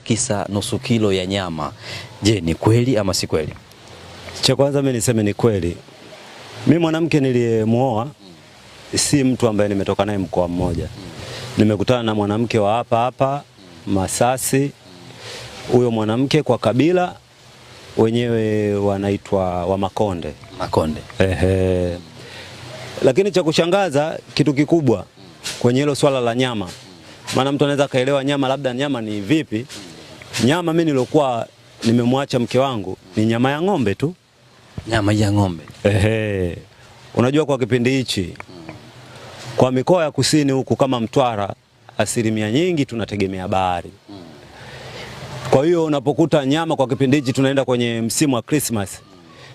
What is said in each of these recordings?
kisa nusu kilo ya nyama. Je, ni kweli ama si kweli? Cha kwanza mimi niseme ni kweli. Mimi mwanamke niliyemuoa si mtu ambaye nimetoka naye mkoa mmoja. Nimekutana na mwanamke wa hapa Masasi. Huyo mwanamke kwa kabila wenyewe wanaitwa wa Makonde. Makonde. Lakini cha kushangaza kitu kikubwa kwenye hilo swala la nyama. Maana mtu anaweza kaelewa nyama labda nyama ni vipi? Nyama mimi nilokuwa nimemwacha mke wangu ni nyama ya ng'ombe tu. Nyama ya ng'ombe. Unajua kwa kipindi hichi kwa mikoa ya kusini huku kama Mtwara asilimia nyingi tunategemea bahari. Kwa hiyo unapokuta nyama kwa kipindi hichi tunaenda kwenye msimu wa Christmas,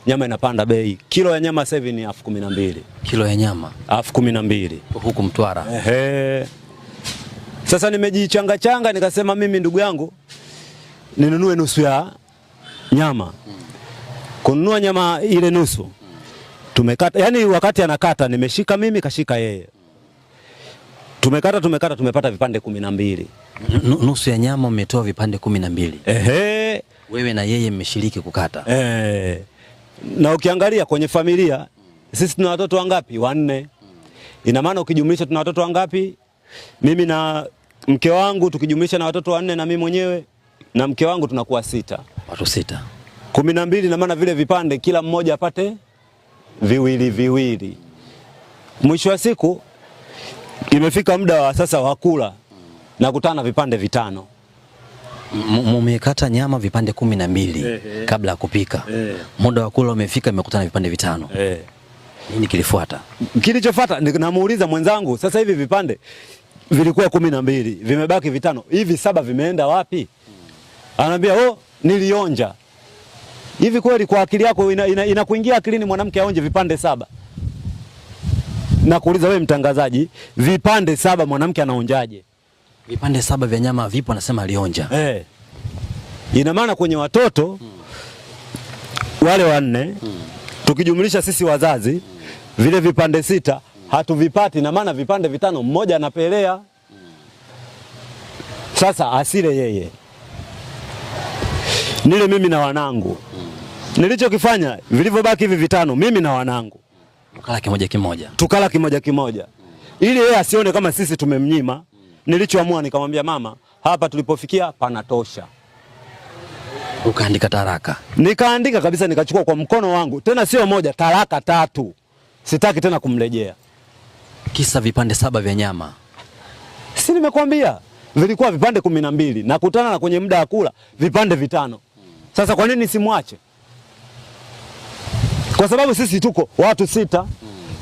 nyama inapanda bei. Kilo ya nyama sasa hivi ni 12,000. Kilo ya nyama 12,000 huku Mtwara. Sasa nimejichanga nikasema mimi ndugu yangu ninunue nusu ya nyama. Kununua nyama ile nusu tumekata, yani wakati anakata nimeshika mimi kashika yeye. Tumekata tumepata vipande 12. Nusu ya nyama umetoa vipande 12. Wewe na yeye mmeshiriki kukata. Na ukiangalia kwenye familia sisi tuna watoto wangapi? 4. Ina maana ukijumlisha tuna watoto wangapi? Mimi na mke wangu tukijumlisha na watoto 4 na mimi mwenyewe na mke wangu tunakuwa 6. Watu 6. 12 ina maana vile vipande kila mmoja apate viwili. Mwisho wa siku imefika muda wa sasa wa kula na kutana vipande 5. Mmekata nyama vipande 12 kabla ya kupika. Muda wa kula umefika, mmekutana vipande 5. Nini kilifuata? Kilichofuata namuuliza mwenzangu, sasa hivi vipande vilikuwa 12, vimebaki 5. Hivi 7 vimeenda wapi? Anambia nilionja. Hivi kweli kwa akili yako inakuingia akilini mwanamke aonje vipande 7? Na kuuliza wewe mtangazaji, vipande 7 mwanamke anaonjaje? Vipande 7 vya nyama vipo anasema alionja. Ina maana kwenye watoto wale 4 tukijumlisha sisi wazazi vile vipande 6 hatuvipati, na maana vipande 5 mmoja anapelea. Sasa asile yeye. Nile mimi na wanangu. Nilichokifanya vilivyobaki hivi 5 mimi na wanangu tukala kimoja. Ili yeye asione kama sisi tumemnyima. Nilichoamua nikamwambia mama, hapa tulipofikia panatosha. Ukaandika taraka? Nikaandika kabisa, nikachukua kwa mkono wangu. Tena sio moja, taraka 3. Sitaki tena kumrejea. Kisa vipande 7 vya nyama. Si nimekwambia vilikuwa vipande 12 na kutana na kwenye muda wa kula vipande 5. Sasa kwa nini simwache? Kwa sababu sisi tuko watu 6.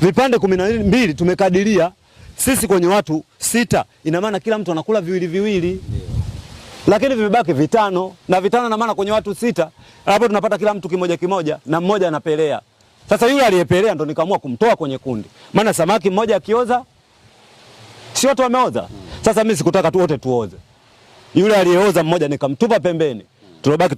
Vipande 12 tumekadiria sisi kwenye watu 6. Ina maana kila mtu anakula viwili. Lakini vimebaki 5 na 5 na maana kwenye watu 6 hapo tunapata kila mtu kimoja na mmoja anapelea. Sasa yule aliyepelea ndo nikaamua kumtoa kwenye kundi. Maana samaki mmoja akioza si watu wameoza. Sasa mimi sikutaka tu wote tuoze. Yule aliyeoza mmoja nikamtupa pembeni. Tulobaki